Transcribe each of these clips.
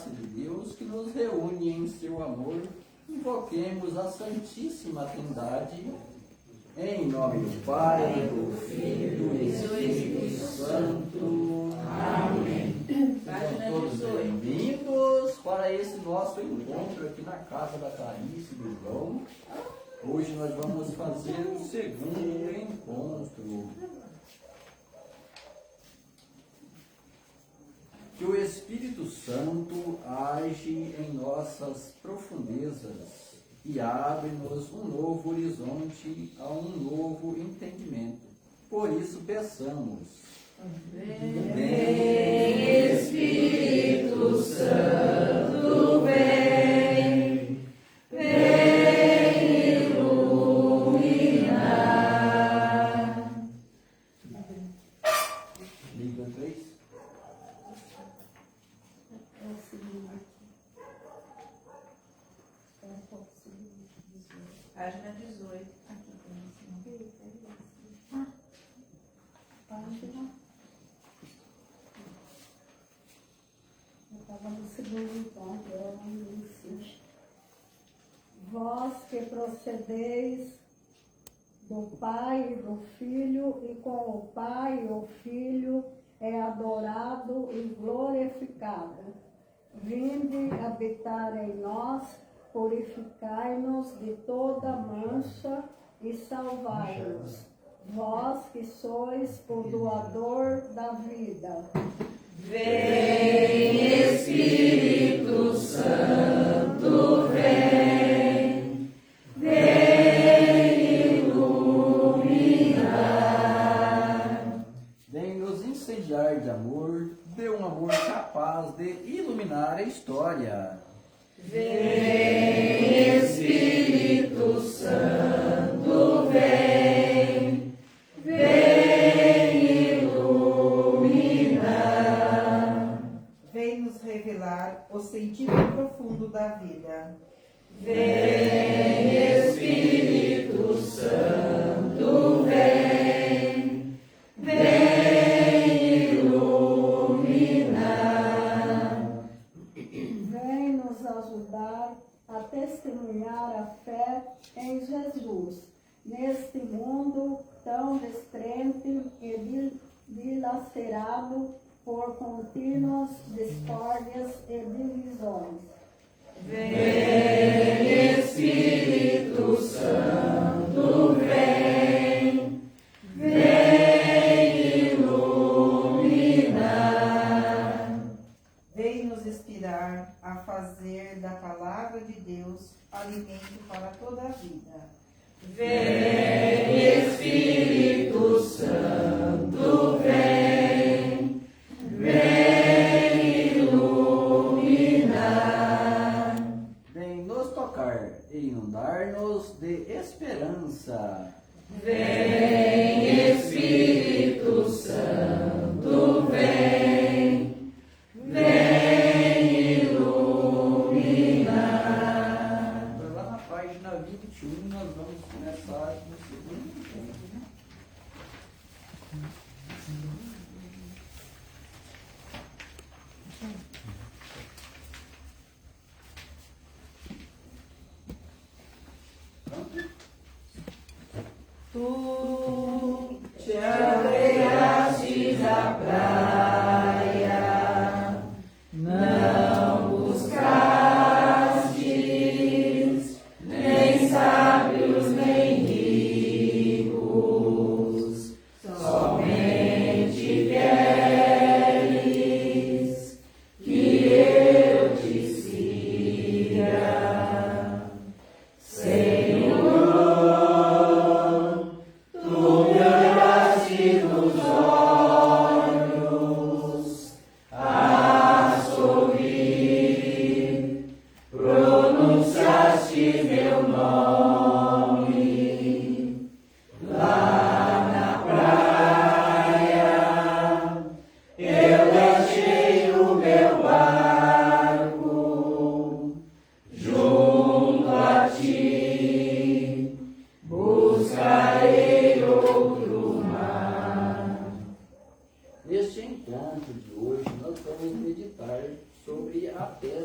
graça de Deus que nos reúne em seu amor, invoquemos a Santíssima Trindade, em nome do Pai, do Filho e do Espírito Santo. Amém. Sejam todos bem-vindos para esse nosso encontro aqui na casa da Clarice e do João. Hoje nós vamos fazer o segundo encontro. Que o Espírito Santo age em nossas profundezas e abre-nos um novo horizonte a um novo entendimento. Por isso peçamos. Vem, Espírito Santo, vem, vem iluminar. Liga 3. Página 18. Eu estava no segundo encontro, eu não disse. Vós que procedeis do Pai e do Filho, e com o Pai o Filho é adorado e glorificado. Vinde habitar em nós, purificai-nos de toda mancha e salvai-nos. Vós que sois o doador da vida. Vem, Espírito Santo, vem, vem iluminar. Vem nos incendiar de amor, de um amor capaz de iluminar a história. Vem, Espírito Santo, vem, vem iluminar. Vem nos revelar o sentido profundo da vida. Vem, Espírito Santo, vem, vem iluminar. Vem nos ajudar a testemunhar a fé em Jesus, neste mundo tão descrente e dilacerado por contínuas discórdias e divisões. Vem, Espírito Santo, vem, vem iluminar. Vem nos inspirar a fazer da palavra de Deus alimento para toda a vida. Vem, Espírito Santo, vem, vem iluminar. Vem nos tocar e inundar-nos de esperança. Vem, Espírito Santo, vem, vem iluminar. Agora, lá na página 21 nós vamos começar no segundo encontro. Tu te alegrastes à praia, não buscastes nem sábios nem ricos, somente queres que eu te siga, Senhor. Tu me olhaste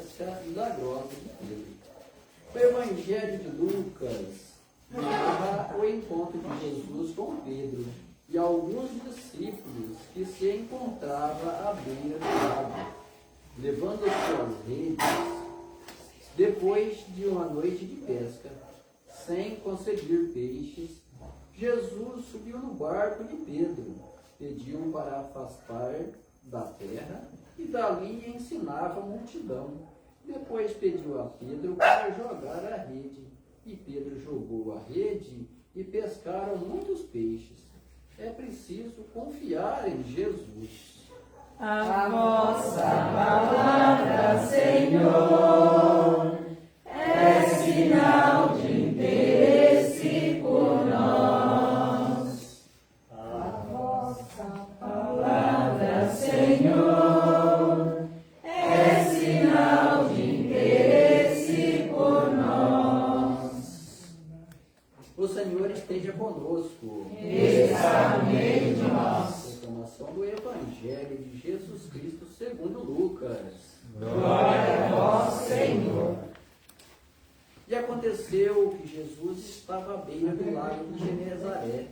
experiência milagrosa de Pedro. O Evangelho de Lucas narra o encontro de Jesus com Pedro e alguns discípulos que se encontravam à beira do lago, levando suas redes depois de uma noite de pesca, sem conseguir peixes. Jesus subiu no barco de Pedro, pediu para afastar da terra e dali ensinava a multidão. Depois pediu a Pedro para jogar a rede, e Pedro jogou a rede e pescaram muitos peixes. É preciso confiar em Jesus. A vossa palavra, Senhor, é sinal de interesse por nós. A vossa Palavra, Senhor, é sinal de interesse por nós. O Senhor esteja conosco. Está no meio de nós. Proclamação do Evangelho de Jesus Cristo segundo Lucas. Glória a vós, Senhor. E aconteceu que Jesus estava à beira do lago de Genezaré.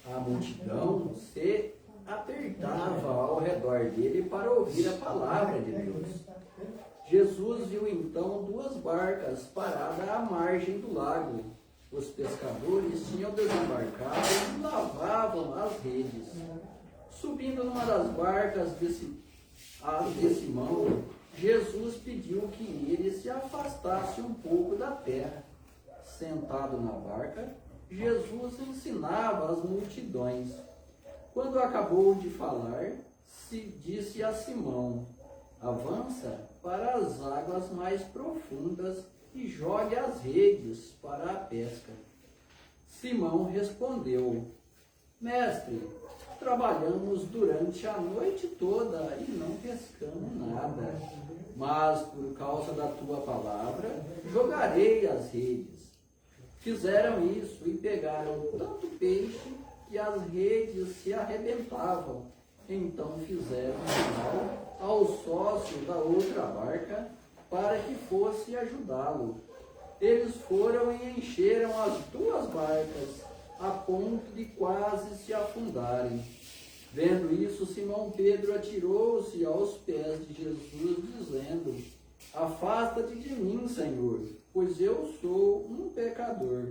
A multidão se apertava ao redor dele para ouvir a palavra de Deus. Jesus viu então duas barcas paradas à margem do lago. Os pescadores tinham desembarcado e lavavam as redes. Subindo numa das barcas de Simão, Jesus pediu que ele se afastasse um pouco da terra. Sentado na barca, Jesus ensinava as multidões. Quando acabou de falar, disse a Simão: avança para as águas mais profundas e jogue as redes para a pesca. Simão respondeu: Mestre, trabalhamos durante a noite toda e não pescamos nada. Mas por causa da tua palavra, jogarei as redes. Fizeram isso e pegaram tanto peixe que as redes se arrebentavam. Então fizeram sinal ao sócio da outra barca para que fosse ajudá-lo. Eles foram e encheram as duas barcas, a ponto de quase se afundarem. Vendo isso, Simão Pedro atirou-se aos pés de Jesus, dizendo: afasta-te de mim, Senhor, pois eu sou um pecador.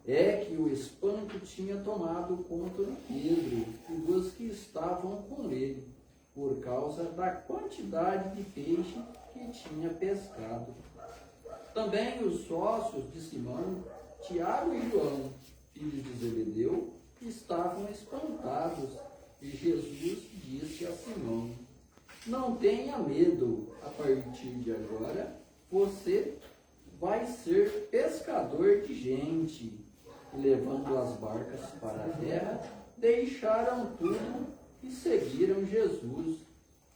É que o espanto tinha tomado conta de Pedro e dos que estavam com ele, por causa da quantidade de peixe que tinha pescado. Também os sócios de Simão, Tiago e João, filhos de Zebedeu, estavam espantados, e Jesus disse a Simão: não tenha medo, a partir de agora você vai ser pescador de gente. E levando as barcas para a terra, deixaram tudo e seguiram Jesus.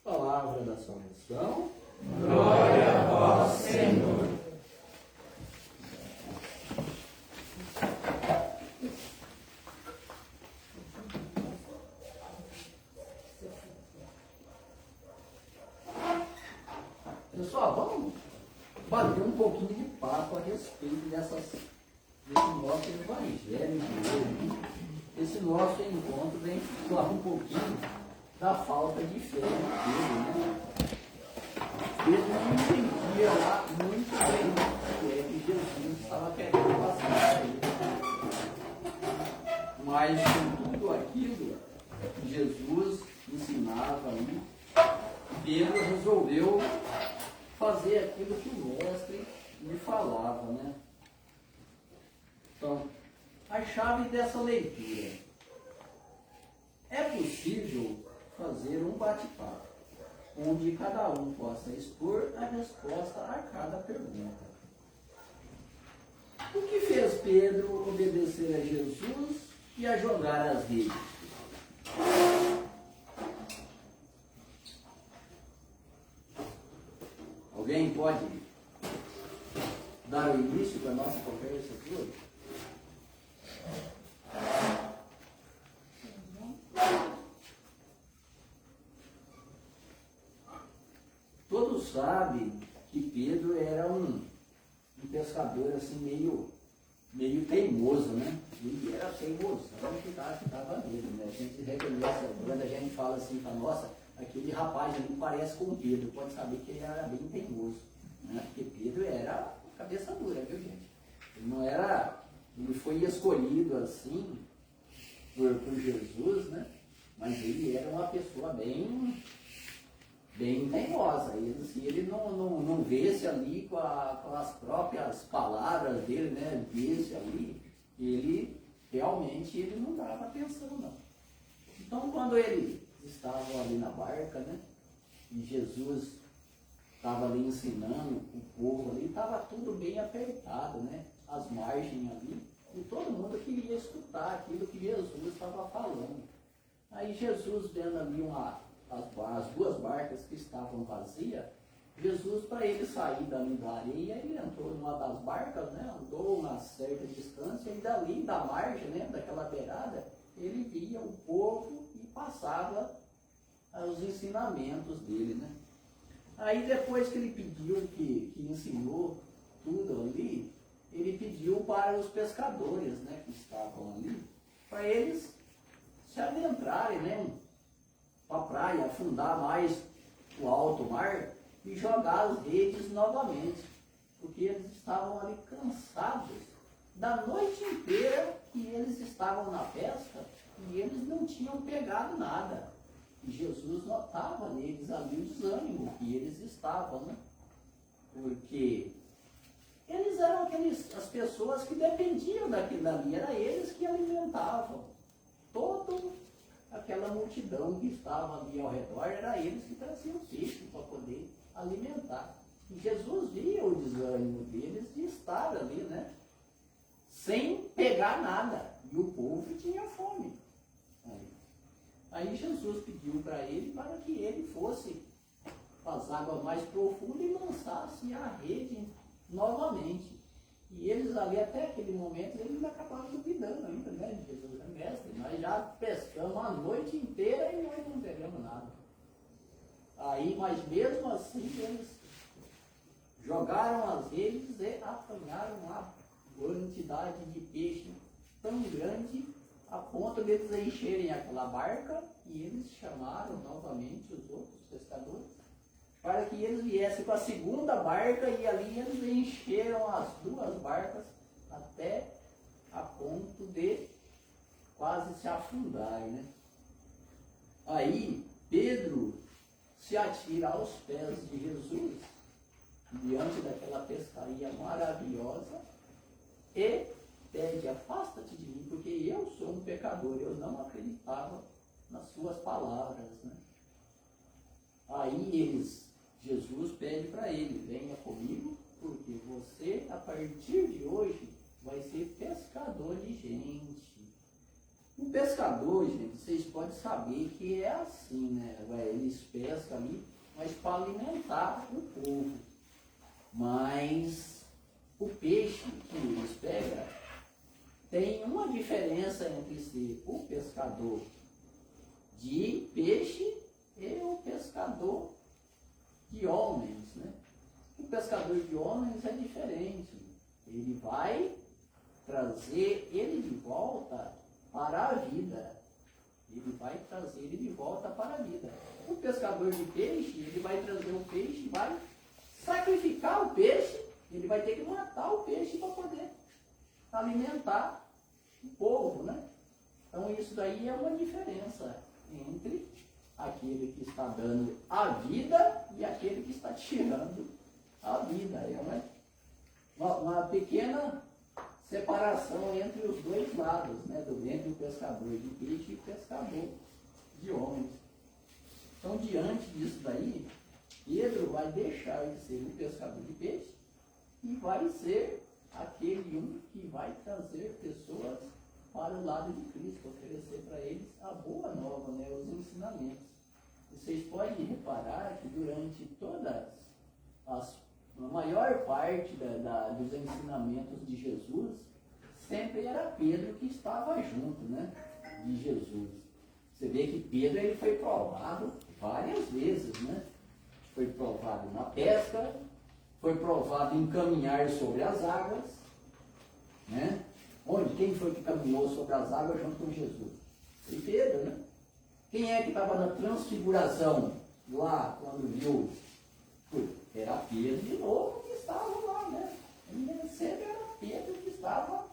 Palavra da salvação. Glória a vós, Senhor. Pessoal, vamos bater um pouquinho de papo a respeito desse nosso evangelho de hoje. Esse nosso encontro vem falar um pouquinho da falta de fé em Pedro, né? Pedro não entendia lá muito bem o que é que Jesus estava querendo passar para ele. Mas com tudo aquilo que Jesus ensinava ali, Pedro resolveu fazer aquilo que o mestre lhe falava, né? Então, a chave dessa leitura: é possível fazer um bate-papo, onde cada um possa expor a resposta a cada pergunta. O que fez Pedro obedecer a Jesus e a jogar as redes? Alguém pode dar o início da nossa conversa aqui hoje? Todos sabem que Pedro era um pescador assim meio teimoso, né? Ele era teimoso, que estava nele, né? A gente reconhece, quando a gente fala assim, fala, nossa, aquele rapaz ali parece com Pedro, pode saber que ele era bem teimoso, né? Porque Pedro era cabeça dura, viu, gente? Ele não era, ele foi escolhido assim por Jesus, né? Mas ele era uma pessoa bem teimosa. E se ele não vesse ali com as próprias palavras dele, né? Vesse ali, ele realmente não dava atenção, não. Então, quando eles estavam ali na barca, né? E Jesus estava ali ensinando o povo ali, estava tudo bem apertado, né? As margens ali, e todo mundo queria escutar aquilo que Jesus estava falando. Aí Jesus, vendo ali as duas barcas que estavam vazias, Jesus, para ele sair dali da areia, ele entrou numa das barcas, né? Andou uma certa distância, e dali da margem, né? Daquela beirada, ele via o povo e passava os ensinamentos dele, né? Aí depois que ele pediu, que ensinou tudo ali, ele pediu para os pescadores, né, que estavam ali, para eles se adentrarem, né, para a praia, afundar mais o alto mar e jogar as redes novamente, porque eles estavam ali cansados da noite inteira que eles estavam na pesca e eles não tinham pegado nada. E Jesus notava neles ali o desânimo que eles estavam, né? Porque eles eram as pessoas que dependiam daquilo dali, era eles que alimentavam toda aquela multidão que estava ali ao redor, era eles que traziam peixe para poder alimentar. E Jesus via o desânimo deles de estar ali, né? Sem pegar nada. E o povo tinha fome. Aí Jesus pediu para ele para que ele fosse para as águas mais profundas e lançasse a rede novamente. E eles ali, até aquele momento, eles acabaram duvidando ainda, né? Jesus é mestre, nós já pescamos a noite inteira e nós não pegamos nada. Aí, mas mesmo assim, eles jogaram as redes e apanharam uma quantidade de peixe tão grande a ponto de eles encherem aquela barca, e eles chamaram novamente os outros pescadores para que eles viessem com a segunda barca, e ali eles encheram as duas barcas até a ponto de quase se afundarem, né? Aí Pedro se atira aos pés de Jesus diante daquela pescaria maravilhosa e pede: afasta-te de mim, porque eu sou um pecador. Eu não acreditava nas suas palavras, né? Aí Jesus pede para ele: venha comigo, porque você, a partir de hoje, vai ser pescador de gente. O pescador, gente, vocês podem saber que é assim, né? Eles pescam ali, mas para alimentar o povo. Mas o peixe que eles pegam tem uma diferença entre ser o pescador de peixe e o pescador de homens, né? O pescador de homens é diferente. Ele vai trazer ele de volta para a vida. Ele vai trazer ele de volta para a vida. O pescador de peixe, ele vai trazer o peixe, vai sacrificar o peixe, ele vai ter que matar o peixe para poder alimentar o povo, né? Então isso daí é uma diferença entre aquele que está dando a vida e aquele que está tirando a vida. É uma pequena separação entre os dois lados, né? Entre o pescador de peixe e o pescador de homens. Então, diante disso daí, Pedro vai deixar de ser o pescador de peixe e vai ser aquele que vai trazer pessoas para o lado de Cristo, oferecer para eles a boa nova, né? Os ensinamentos. Vocês podem reparar que durante a maior parte dos ensinamentos de Jesus, sempre era Pedro que estava junto, né, de Jesus. Você vê que Pedro ele foi provado várias vezes, né? Foi provado na pesca, foi provado em caminhar sobre as águas, né? Onde? Quem foi que caminhou sobre as águas junto com Jesus? Foi Pedro, né? Quem é que estava na transfiguração lá, quando viu? Era Pedro de novo que estava lá, né? Sempre era Pedro que estava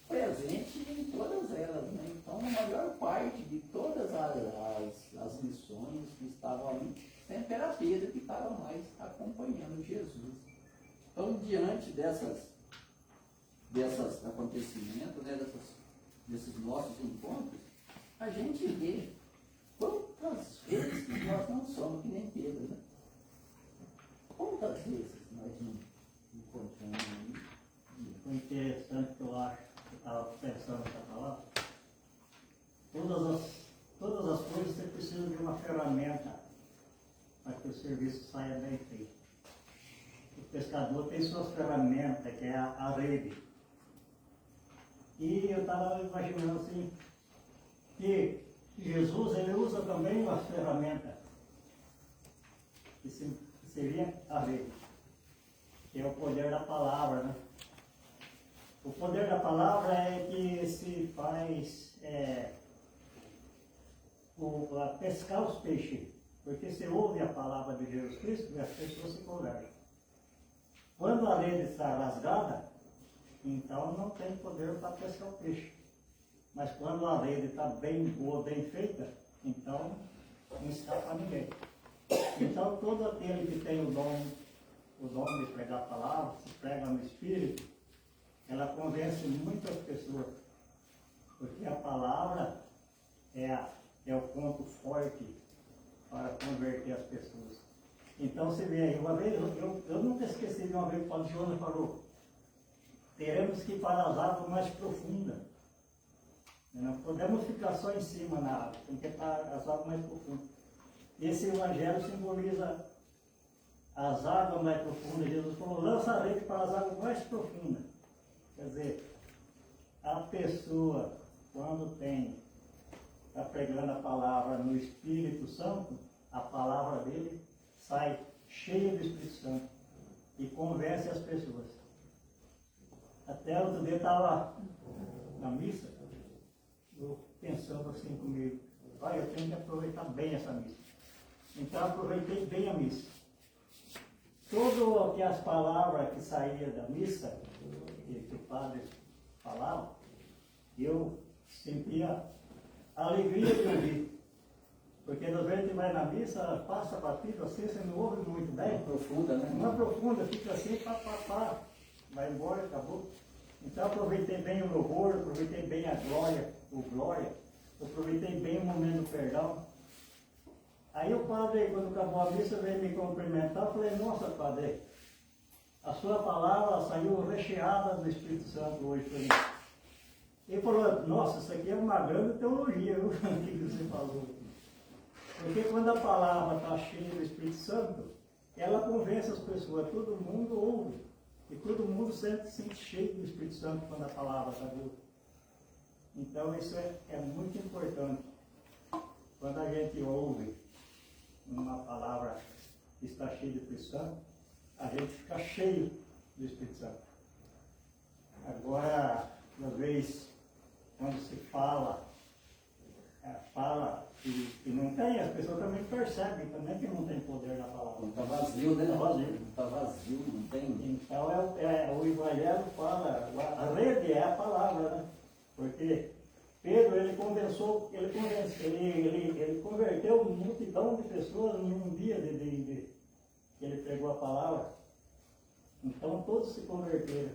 presente em todas elas, né? Então, a maior parte de todas as lições que estavam ali, sempre era Pedro que estava mais acompanhando Jesus. Então, diante desses acontecimentos, né, desses nossos encontros, a gente vê quantas vezes que nós não somos que nem Pedro, né? Quantas vezes nós não encontramos aí? Foi interessante que eu acho, que eu estava pensando nessa palavra. Todas as coisas você precisa de uma ferramenta para que o serviço saia bem feito. O pescador tem suas ferramentas, que é a rede. E eu estava imaginando assim, que Jesus ele usa também uma ferramenta, que seria a rede, que é o poder da palavra, né? O poder da palavra é que se faz pescar os peixes, porque se ouve a palavra de Jesus Cristo e as pessoas se convertem. Quando a rede está rasgada, então não tem poder para pescar o peixe. Mas quando a rede está bem boa, bem feita, então não escapa ninguém. Então todo aquele que tem o dom de pregar a palavra, se prega no Espírito, ela convence muitas pessoas, porque a palavra é o ponto forte para converter as pessoas. Então você vê aí, uma vez, eu nunca esqueci de uma vez que o Padre Jonas falou, teremos que ir para as águas mais profundas. Não podemos ficar só em cima na água, tem que ir para as águas mais profundas. Esse evangelho simboliza as águas mais profundas. Jesus falou, lança a rede para as águas mais profundas. Quer dizer, a pessoa, quando está pregando a palavra no Espírito Santo, a palavra dele sai cheia do Espírito Santo e convence as pessoas. Até outro dia eu estava na missa, eu pensando assim comigo, pai, eu tenho que aproveitar bem essa missa. Então eu aproveitei bem a missa. Tudo que as palavras que saíam da missa, que o padre falava, eu sentia a alegria de ouvir. Porque às vezes a gente vai na missa, passa partido assim, você não ouve muito bem. Profunda, né? Não é profunda, fica assim, pá, vai embora, acabou. Então eu aproveitei bem o louvor, aproveitei bem a glória, aproveitei bem o momento do perdão. Aí o padre, quando acabou a missa, veio me cumprimentar, eu falei, nossa padre, a sua palavra saiu recheada do Espírito Santo hoje para mim. Ele falou, nossa, isso aqui é uma grande teologia, viu? O que você falou. Porque quando a palavra está cheia do Espírito Santo, ela convence as pessoas, todo mundo ouve. E todo mundo se sente cheio do Espírito Santo quando a palavra está boa. Então isso é muito importante. Quando a gente ouve uma palavra que está cheia do Espírito Santo, a gente fica cheio do Espírito Santo. Agora, às vezes, quando se fala que não tem, as pessoas também percebem também que não tem poder na palavra. Não está vazio, né? Está vazio. Não está vazio, não tem. Então o Evangelho fala, a rede é a palavra, né? Porque Pedro, ele converteu uma multidão de pessoas em um dia que ele pregou a palavra. Então todos se converteram.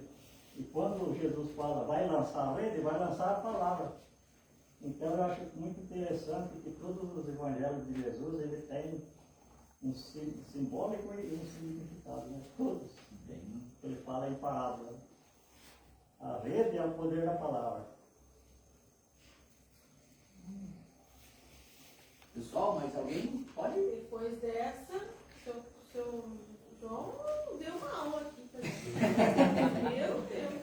E quando Jesus fala, vai lançar a rede, vai lançar a palavra. Então eu acho muito interessante que todos os evangelhos de Jesus, ele tem um simbólico e um significado, né? Todos. Ele fala em parábola. A rede é o poder da palavra. Pessoal, mais alguém? Pode? Depois dessa, seu João deu uma aula aqui pra gente. Meu Deus.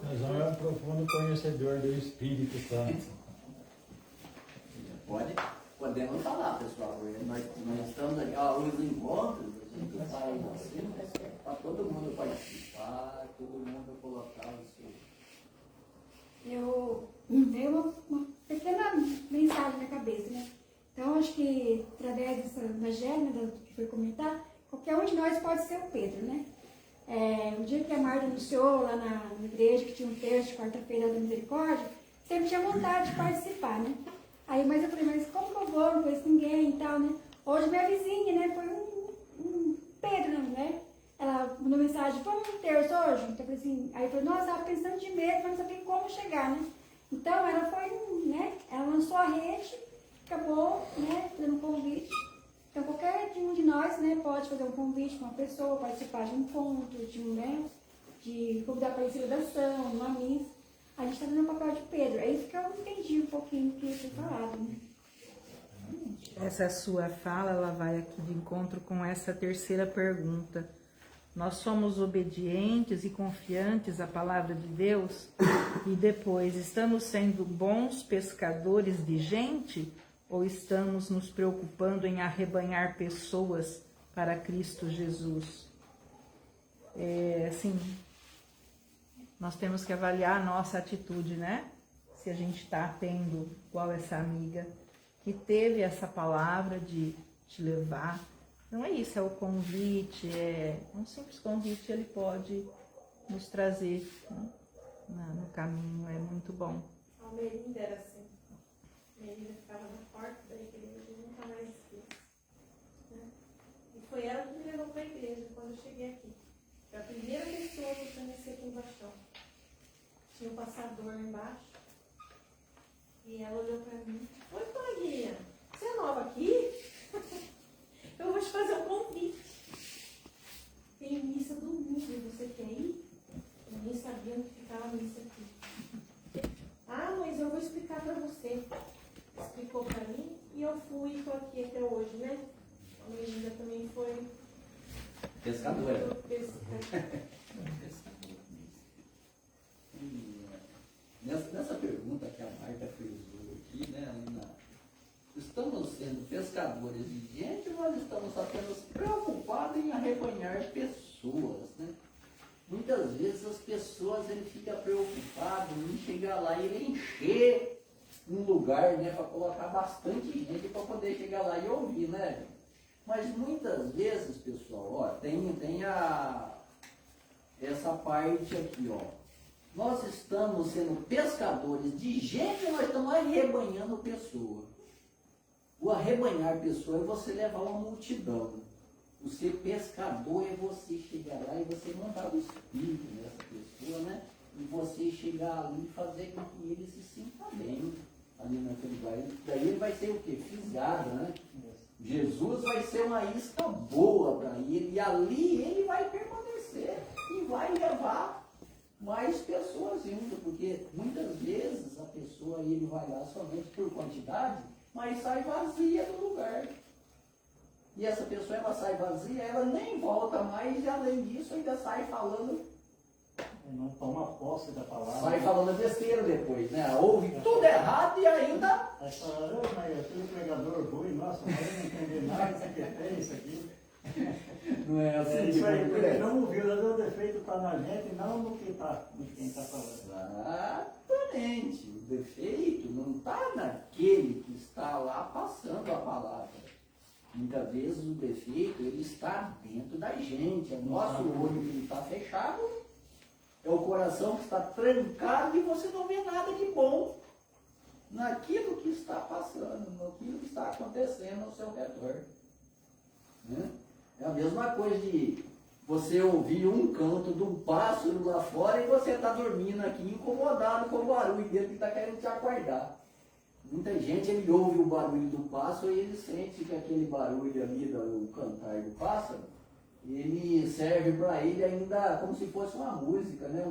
Nós vamos é um profundo conhecedor do Espírito Santo. Podemos falar, pessoal. Nós estamos aqui, os encontros, fazendo assim, para todo mundo participar, todo mundo colocar o seu. Eu me veio uma pequena mensagem na cabeça, né? Então, acho que através dessa evangelho, né, do que foi comentar, qualquer um de nós pode ser o Pedro, né? O dia que a Marta anunciou lá na igreja que tinha um texto de quarta-feira da misericórdia, sempre tinha vontade de participar, né? Aí, mas eu falei, mas como que eu vou? Não conheço ninguém e tal, né? Hoje minha vizinha, né, foi um Pedro, né? Ela mandou mensagem, vamos no terço hoje? Então, eu falei assim, aí eu falei, nossa, eu estava pensando de medo, mas não sabia como chegar, né? Então, ela foi, né, ela lançou a rede, acabou, né, fazendo um convite. Então, qualquer um de nós, né, pode fazer um convite para uma pessoa, participar de um encontro, de convidar para ir à celebração, uma missa. A gente está fazendo o papel de Pedro. É isso que eu entendi um pouquinho do que foi falado, né? Essa sua fala, ela vai aqui de encontro com essa terceira pergunta. Nós somos obedientes e confiantes à palavra de Deus? E depois, estamos sendo bons pescadores de gente? Ou estamos nos preocupando em arrebanhar pessoas para Cristo Jesus? Assim, nós temos que avaliar a nossa atitude, né? Se a gente está tendo, igual essa amiga, que teve essa palavra de te levar. Não é isso, é o convite, é um simples convite, ele pode nos trazer, né, no caminho, é muito bom. A Melinda era assim. A Melinda ficava na porta da igreja e nunca mais quis. Né? E foi ela que me levou para a igreja quando eu cheguei aqui. Foi a primeira pessoa que eu conheci aqui embaixo. Tinha um passador lá embaixo. E ela olhou para mim. Oi, coleguinha, você é nova aqui? Eu vou te fazer um convite. Tem missa domingo, você quer ir? Eu nem sabia onde ficava a missa aqui. Ah, mas eu vou explicar para você. Explicou para mim e eu fui e estou aqui até hoje, né? A menina também foi Pescadora. pescadora. Nessa pergunta que a Marta frisou aqui, né, estamos sendo pescadores de gente, ou nós estamos apenas preocupados em arrebanhar pessoas, né? Muitas vezes as pessoas ele fica preocupado em chegar lá e ele encher um lugar, né, para colocar bastante gente para poder chegar lá e ouvir, né? Mas muitas vezes, pessoal, ó, tem essa parte aqui, ó. Nós estamos sendo pescadores de gente ou nós estamos arrebanhando pessoa? O arrebanhar pessoa é você levar uma multidão. O ser pescador é você chegar lá e você mandar o espírito nessa pessoa, né? E você chegar ali e fazer com que ele se sinta bem ali naquele lugar. Daí ele vai ser o quê? Fisgado, né? Jesus vai ser uma isca boa para ele e ali ele vai permanecer e vai levar mais pessoas indo, porque muitas vezes a pessoa ele vai lá somente por quantidade, mas sai vazia do lugar. E essa pessoa ela sai vazia, ela nem volta mais e além disso ainda sai falando. Não toma posse da palavra. Sai falando besteira depois, né? Ouve tudo errado e ainda. Aí fala, mas eu tenho um pregador ruim, nossa, mas eu não entendi nada, isso aqui tem, isso aqui. Não é assim Isso aí, que porque acontece. não ouviu, o defeito está na gente, não no que tá, no quem está falando. Exatamente. O defeito não está naquele que está lá passando a palavra. Muitas vezes o defeito ele está dentro da gente. É o nosso olho que está fechado, é o coração que está trancado e você não vê nada de bom naquilo que está passando, naquilo que está acontecendo ao seu redor. Né? É a mesma coisa de você ouvir um canto de um pássaro lá fora e você está dormindo aqui incomodado com o barulho dele que está querendo te acordar. Muita gente ele ouve o barulho do pássaro e ele sente que aquele barulho ali, do cantar do pássaro, ele serve para ele ainda como se fosse uma música, né?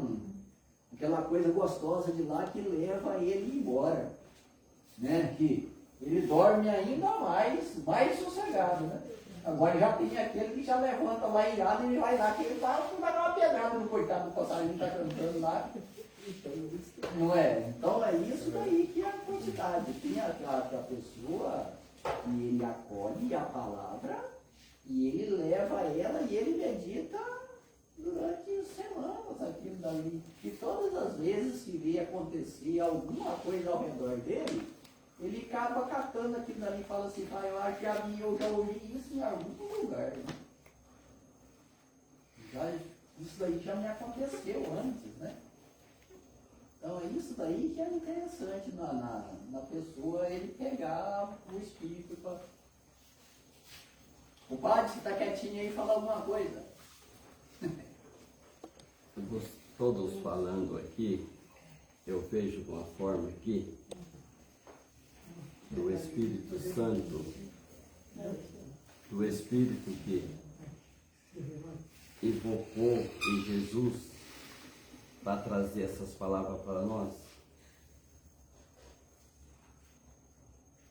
Aquela coisa gostosa de lá que leva ele embora. Né? Que ele dorme ainda mais sossegado, né? Agora já tem aquele que já levanta lá irado e ele vai lá, que ele vai dar uma pedrada no coitado do passarinho que está cantando lá. Não é? Então é isso daí que é a quantidade. Tem a pessoa que ele acolhe a palavra E ele leva ela e ele medita durante semanas aquilo dali. E todas as vezes que vê acontecer alguma coisa ao redor dele, ele acaba catando aquilo dali e fala assim, pai, eu acho que eu já ouvi isso em algum lugar. Isso daí já me aconteceu antes, né? Então é isso daí que é interessante na pessoa, ele pegar o espírito para... O padre, se está quietinho aí, fala alguma coisa. Todos falando aqui, eu vejo de uma forma aqui, do Espírito Santo, do Espírito que invocou em Jesus para trazer essas palavras para nós.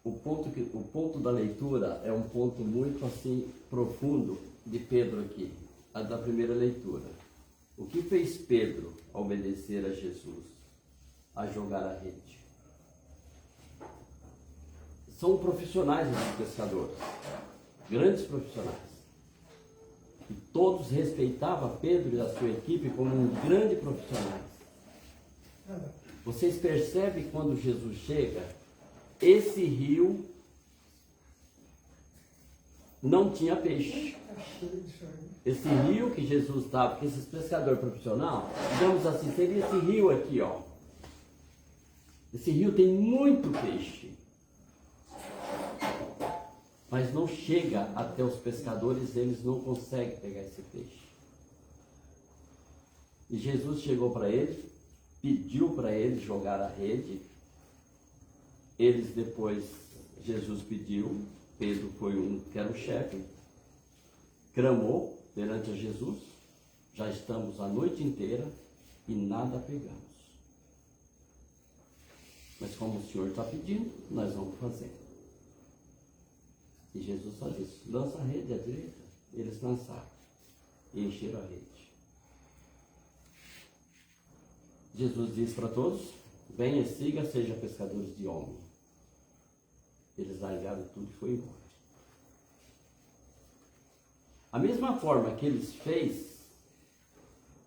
O ponto da leitura é um ponto muito assim profundo de Pedro aqui, a da primeira leitura. O que fez Pedro obedecer a Jesus? A jogar a rede. São profissionais os pescadores, grandes profissionais. E todos respeitavam Pedro e a sua equipe como um grande profissionais. Vocês percebem quando Jesus chega, esse rio não tinha peixe. Esse rio que Jesus estava, porque esses pescadores profissionais, digamos assim, seria esse rio aqui, ó. Esse rio tem muito peixe, mas não chega até os pescadores, eles não conseguem pegar esse peixe. E Jesus chegou para eles, pediu para eles jogar a rede. Eles depois, Jesus pediu, Pedro foi que era o chefe, clamou perante a Jesus, já estamos a noite inteira e nada pegamos. Mas como o Senhor está pedindo, nós vamos fazer. E Jesus só disse, lança a rede à direita. Eles lançaram e encheram a rede. Jesus disse para todos, venha, siga, seja pescadores de homem. Eles largaram tudo e foram embora. A mesma forma que eles fez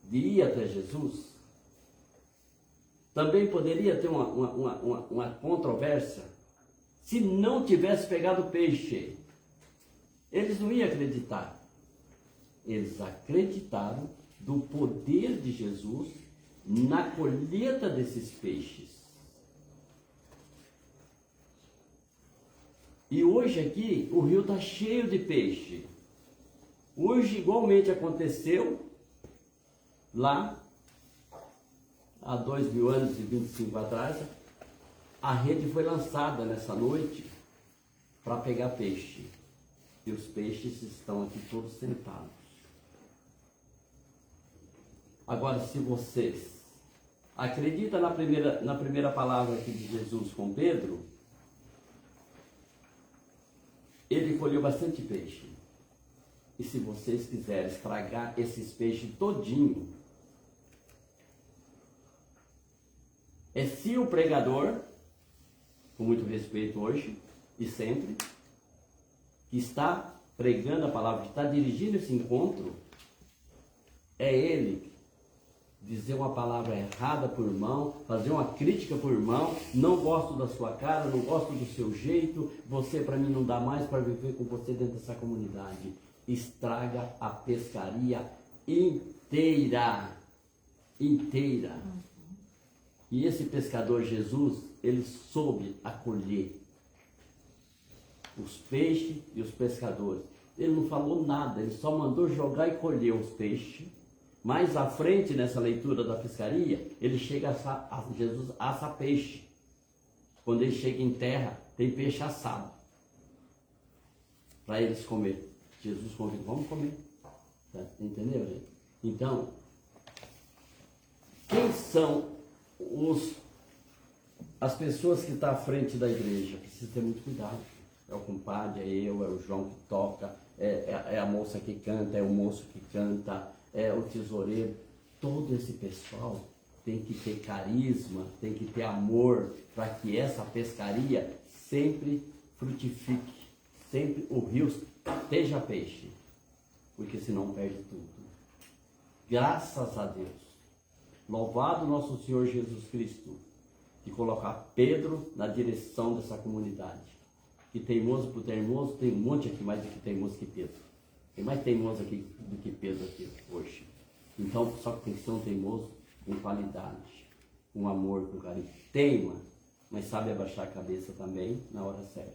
de ir até Jesus, também poderia ter uma controvérsia se não tivesse pegado peixe. Eles não iam acreditar. Eles acreditaram do poder de Jesus na colheita desses peixes. E hoje aqui o rio está cheio de peixe. Hoje igualmente aconteceu lá há 2000 anos e 25 atrás, a rede foi lançada nessa noite para pegar peixe. E os peixes estão aqui todos sentados. Agora, se vocês acreditam na primeira palavra aqui de Jesus com Pedro, ele colheu bastante peixe. E se vocês quiserem estragar esses peixes todinho, é se o pregador, com muito respeito hoje e sempre, que está pregando a palavra, que está dirigindo esse encontro, é ele dizer uma palavra errada por irmão, fazer uma crítica por irmão, não gosto da sua cara, não gosto do seu jeito, você para mim não dá mais para viver com você dentro dessa comunidade. Estraga a pescaria inteira. Inteira. E esse pescador Jesus, ele soube acolher os peixes e os pescadores. Ele não falou nada, ele só mandou jogar e colher os peixes. Mais à frente, nessa leitura da pescaria, ele chega Jesus assa peixe. Quando ele chega em terra, tem peixe assado para eles comer. Jesus convida, vamos comer. Tá? Entendeu, gente? Então, quem são as pessoas que estão à frente da igreja? Precisa ter muito cuidado. É o compadre, é eu, é o João que toca, é a moça que canta, é o moço que canta, é o tesoureiro. Todo esse pessoal tem que ter carisma, tem que ter amor, para que essa pescaria sempre frutifique, sempre o rio esteja peixe. porque senão perde tudo. Graças a Deus. Louvado nosso Senhor Jesus Cristo, de colocar Pedro na direção dessa comunidade. Que teimoso por teimoso, tem um monte aqui mais do que teimoso que Pedro. Tem mais teimoso aqui do que Pedro aqui hoje. Então, só que tem que ser um teimoso com qualidade, com amor, com carinho. Teima, mas sabe abaixar a cabeça também na hora certa.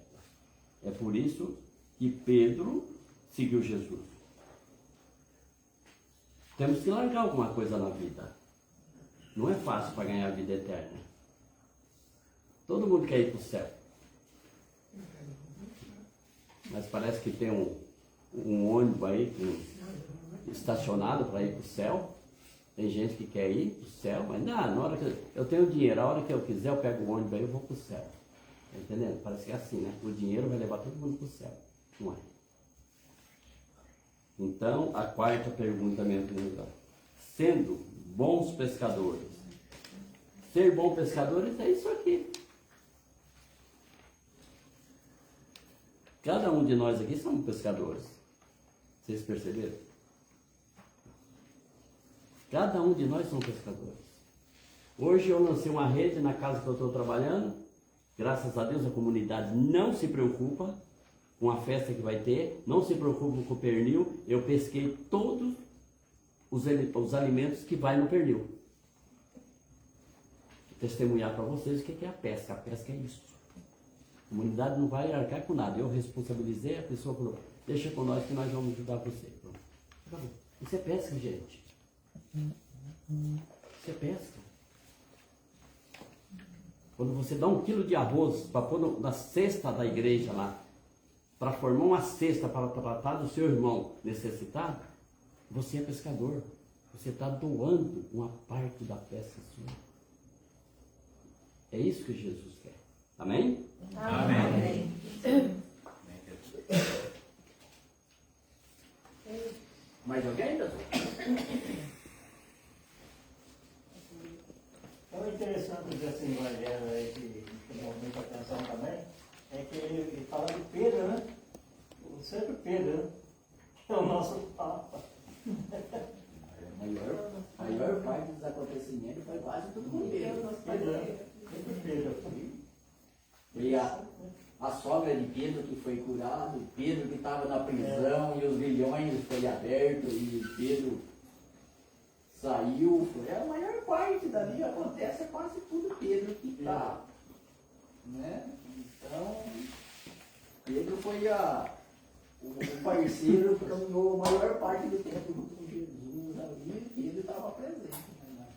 É por isso que Pedro seguiu Jesus. Temos que largar alguma coisa na vida. Não é fácil para ganhar a vida eterna. Todo mundo quer ir para o céu. Mas parece que tem um ônibus aí estacionado para ir para o céu. Tem gente que quer ir para o céu, mas não, na hora que eu tenho dinheiro, a hora que eu quiser eu pego o ônibus aí e vou para o céu. Tá entendendo? Parece que é assim, né? O dinheiro vai levar todo mundo para o céu. Não é? Então, a quarta pergunta mesmo. Sendo bons pescadores. Ser bom pescadores é isso aqui. Cada um de nós aqui somos pescadores. Vocês perceberam? Cada um de nós somos pescadores. Hoje eu lancei uma rede na casa que eu estou trabalhando. Graças a Deus a comunidade não se preocupa com a festa que vai ter. Não se preocupa com o pernil. Eu pesquei todos os alimentos que vai no pernil. Vou testemunhar para vocês o que é a pesca. A pesca é isso. A comunidade não vai arcar com nada. Eu responsabilizei, a pessoa falou, deixa com nós que nós vamos ajudar você. Pronto. Isso é pesca, gente. Isso é pesca. Quando você dá 1 quilo de arroz para pôr na cesta da igreja lá, para formar uma cesta para tratar do seu irmão necessitado, você é pescador. Você está doando uma parte da pesca sua. É isso que Jesus quer. Amém? Amém. Mais alguém, pessoal? Então, o interessante desse evangelho aí que chamou muita atenção também, é que ele fala de Pedro, né? Sempre Pedro, né? Que é o nosso Papa. A maior parte dos acontecimentos foi quase tudo com Pedro. Sempre Pedro. E a sogra de Pedro que foi curado, Pedro que estava na prisão e os grilhões foi aberto e Pedro saiu. A maior parte dali acontece, é quase tudo Pedro que está. Né? Então, Pedro foi o parceiro que caminhou a maior parte do tempo junto com Jesus ali, e Pedro estava presente. Né?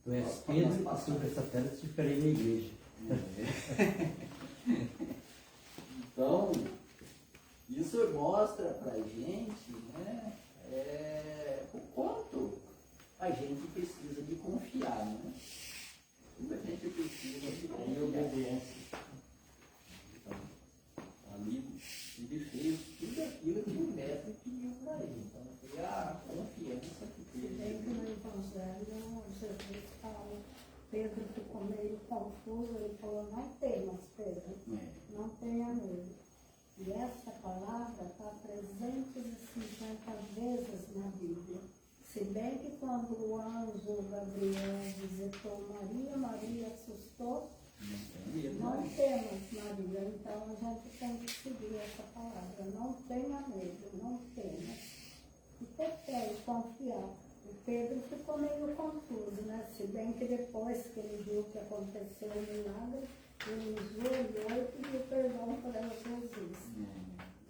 Tu és Pedro e sobre essa terra te esperei na igreja. Então, isso mostra pra gente, né, o quanto a gente precisa de confiar, né? Como a gente precisa de obediência. Então, ali ele fez tudo aquilo que o mestre pediu para ele. Então, foi a confiança que Se bem que no Evangelho, Jesus fala, Pedro ficou meio confuso, ele falou, não temas, Pedro, não tenha medo. E essa palavra está 350 vezes na Bíblia. Se bem que quando o anjo Gabriel visitou Maria, Maria assustou, não temas, Maria. Então a gente tem que seguir essa palavra, não tenha medo, não temas. E ter fé e confiar. O Pedro ficou meio confuso, né? Se bem que depois que ele viu que aconteceu o milagre, ele olhou e pediu perdão para Jesus.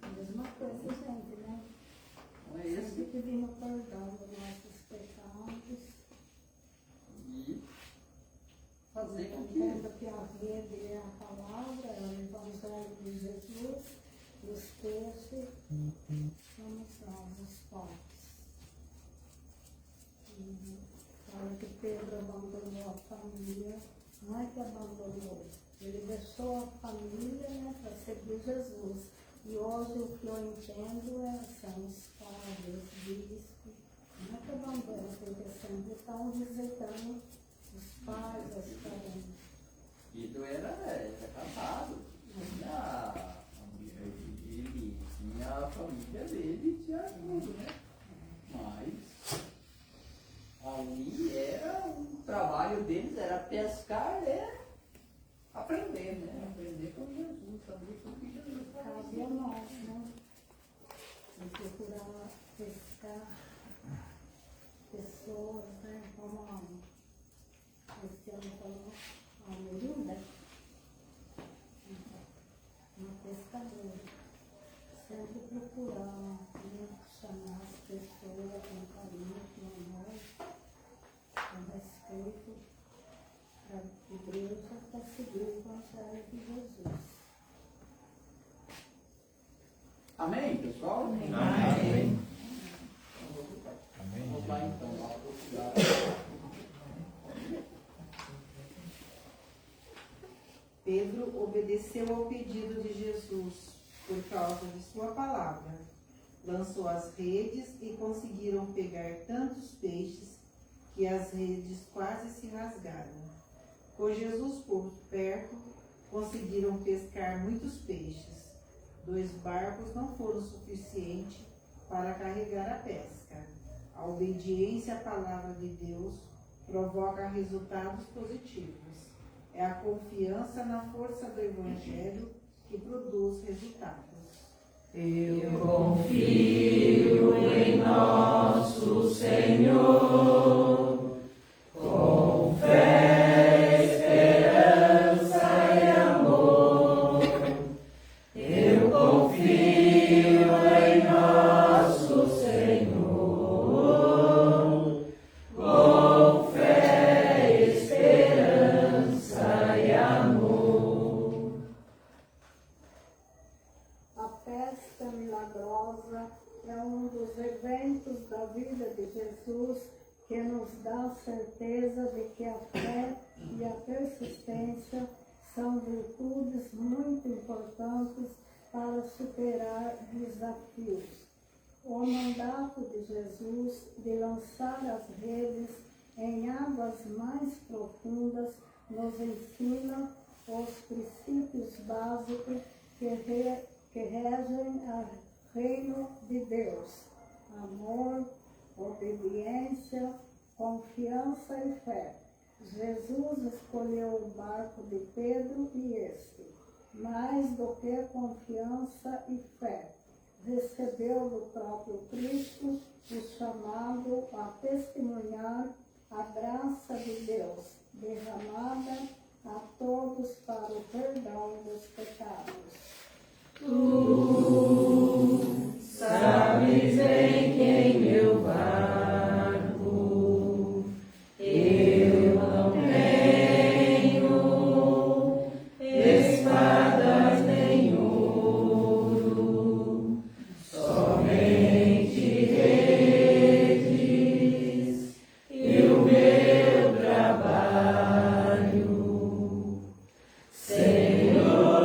A mesma coisa, gente, né? é esse Sempre pedindo perdão dos nossos pecados. e fazer com que Entenda que a rede é a palavra, é o Evangelho de Jesus, e os peixes somos nós, os pais. Fala que Pedro abandonou a família, não é que abandonou, ele deixou a família, né, para seguir Jesus. E hoje o que eu entendo são os padres, bispos, não é que abandonam, porque sempre estão visitando os pais, as parentes. Pedro era casado, tinha a mulher dele, tinha a família dele, desviar tudo, né? Mas ali era o trabalho deles, era pescar, era aprender, né? Aprender com Jesus, saber o que Jesus Cabe a nós, né? E procurar pescar pessoas, né? Como a Cristiana falou, a Melinda, uma pescadora. Sempre procurar, né? Chamar as pessoas com carinho, com amor, com respeito, para a igreja, para seguir o Evangelho de Jesus. Amém, pessoal? Amém. Amém. Amém. Vamos lá então, lá procurar. Pedro obedeceu ao pedido de Jesus por causa de sua palavra. Lançou as redes e conseguiram pegar tantos peixes que as redes quase se rasgaram. Com Jesus por perto, conseguiram pescar muitos peixes. 2 barcos não foram suficientes para carregar a pesca. A obediência à palavra de Deus provoca resultados positivos. É a confiança na força do Evangelho que produz resultados. Eu confio em nosso Senhor, com fé, esperança e amor. Eu confio em nosso Senhor, com fé, esperança e amor. A pesca milagrosa é um dos eventos da vida de Jesus que nos dá certeza de que a fé e a persistência são virtudes muito importantes para superar desafios. O mandato de Jesus de lançar as redes em águas mais profundas nos ensina os princípios básicos que regem o reino de Deus: amor, obediência, confiança e fé. Jesus escolheu o barco de Pedro e este, mais do que confiança e fé, recebeu do próprio Cristo o chamado a testemunhar a graça de Deus derramada a todos para o perdão dos pecados. Tu sabes bem quem meu barco, eu não tenho espadas nem ouro, somente redes e o meu trabalho. Senhor,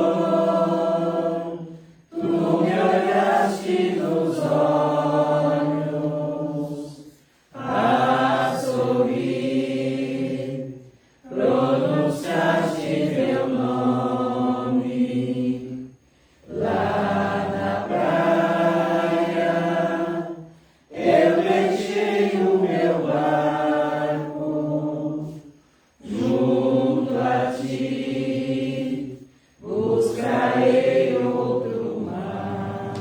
tu me olhaste nos olhos a sorrir, pronunciaste meu nome lá na praia. Eu deixei o meu barco junto a ti, buscarei outro mar.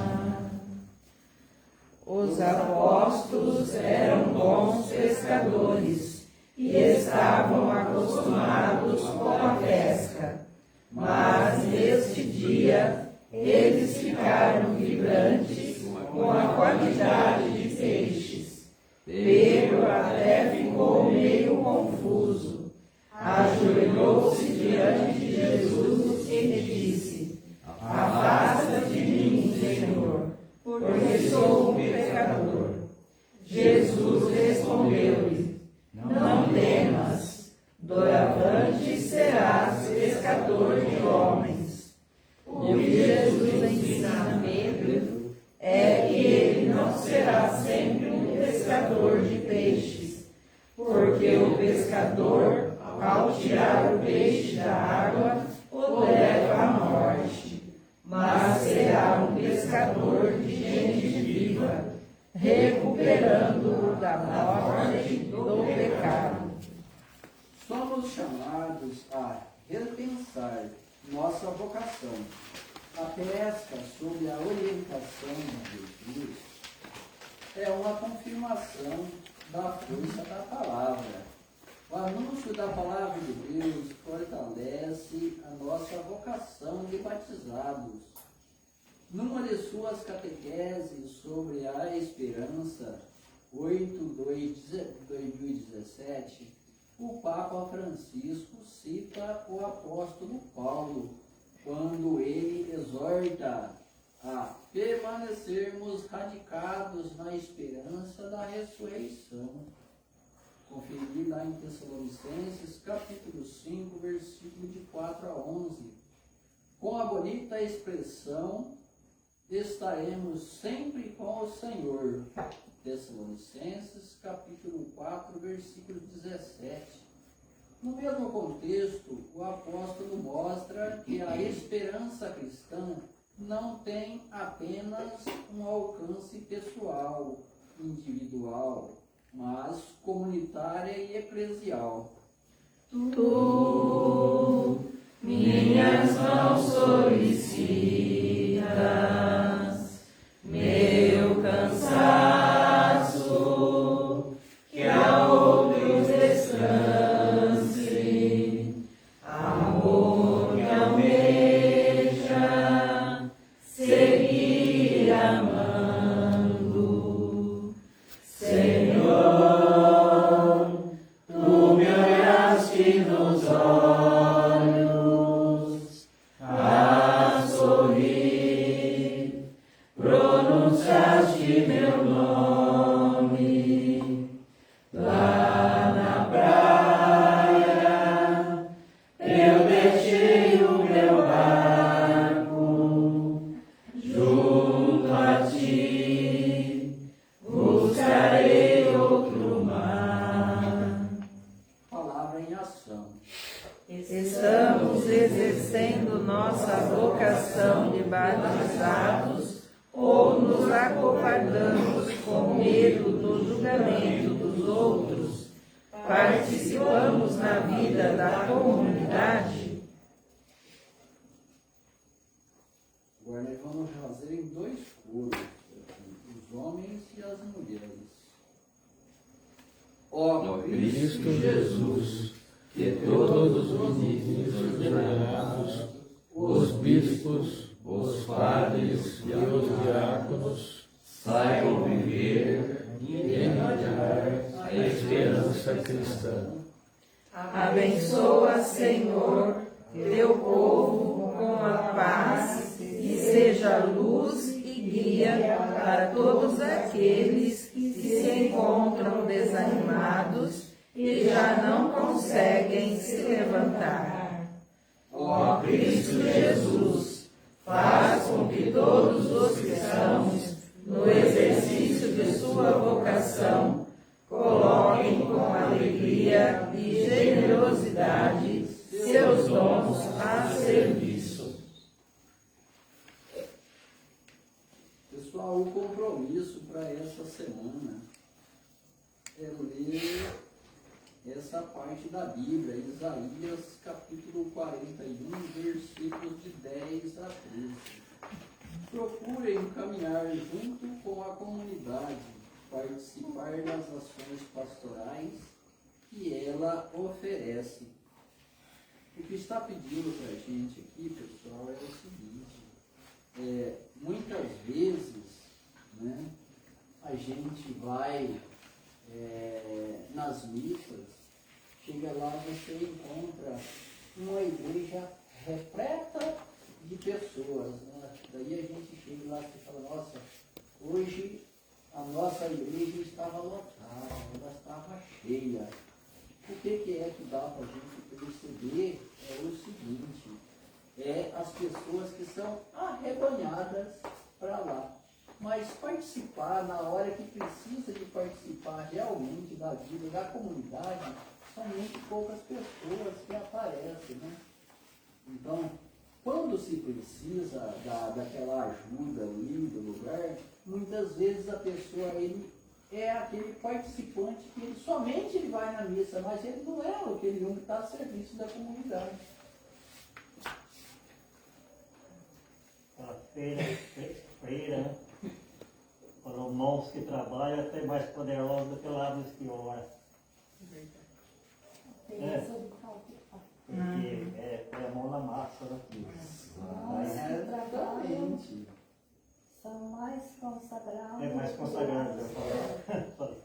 Os apóstolos eram bons pescadores e estavam acostumados com a pesca, mas neste dia eles ficaram vibrantes com a quantidade de peixes. Pedro até ficou meio confuso. Ajoelhou-se diante de Jesus e lhe disse: afasta de mim, Senhor, porque sou um pecador. Jesus respondeu-lhe: não temas, doravante serás pescador de homens. O que Jesus ensina a Pedro é que ele não será sempre um pescador de peixes, porque o pescador, ao tirar o peixe da água, o leva à morte, mas será um pescador de gente viva, recuperando-o da morte e do pecado. Somos chamados a repensar nossa vocação. A pesca sob a orientação de Jesus é uma confirmação da força da palavra. O anúncio da palavra de Deus fortalece a nossa vocação de batizados. Numa de suas catequeses sobre a esperança, 8/2017, o Papa Francisco cita o apóstolo Paulo, quando ele exorta a permanecermos radicados na esperança da ressurreição. Conferir lá em Tessalonicenses, capítulo 5, versículo de 4 a 11. Com a bonita expressão, estaremos sempre com o Senhor. Tessalonicenses, capítulo 4, versículo 17. No mesmo contexto, o apóstolo mostra que a esperança cristã não tem apenas um alcance pessoal, individual, mas comunitária e eclesial. Tu, minhas mãos solicitas, meu cansaço, que a outros descanse, amor que almeja, seguir amando, Senhor, tu me olhaste nos olhos, a sorrir, pronunciaste meu nome, lá na praia, eu deixei o meu barco, junto a ti, buscarei outro mar. Palavra em ação. Estamos exercendo nossa vocação de batizados ou nos acovardamos com medo do julgamento dos outros? Participamos na vida da comunidade? Agora nós vamos fazer em dois coros, os homens e as mulheres. Ó Cristo Jesus, que todos os ministros ordenados, os bispos, os padres e os diáconos saibam viver e imitar a esperança cristã. Abençoa, Senhor, teu povo com a paz e seja luz e guia para todos aqueles que se encontram desanimados e já não conseguem se levantar. Ó Cristo Jesus, faz com que todos os cristãos, no exercício de sua vocação, coloquem com alegria e generosidade seus dons a serviço. Pessoal, o compromisso para essa semana é ler essa parte da Bíblia, Isaías capítulo 41, versículos de 10 a 13. Procurem caminhar junto com a comunidade, participar das ações pastorais que ela oferece. O que está pedindo para a gente aqui, pessoal, é o seguinte: muitas vezes, né, a gente vai nas missas, chega lá, você encontra uma igreja repleta de pessoas, né? Daí a gente chega lá e fala: nossa, hoje a nossa igreja estava lotada, ela estava cheia. O que é que dá para a gente perceber? É o seguinte: as pessoas que são arrebanhadas para lá. Mas participar na hora que precisa de participar realmente da vida da comunidade, são muito poucas pessoas que aparecem, né? Então, quando se precisa daquela ajuda ali do lugar, muitas vezes a pessoa, ele é aquele participante que somente ele vai na missa, mas ele não é aquele um que está a serviço da comunidade. A freira, né? Para os mãos que trabalham, até mais poderosos do que lábios que oram. Teresa do Calcutá. Porque é a mão na massa, né? Nós que trabalham Exatamente. são mais consagrados. É mais consagrado, eu falei.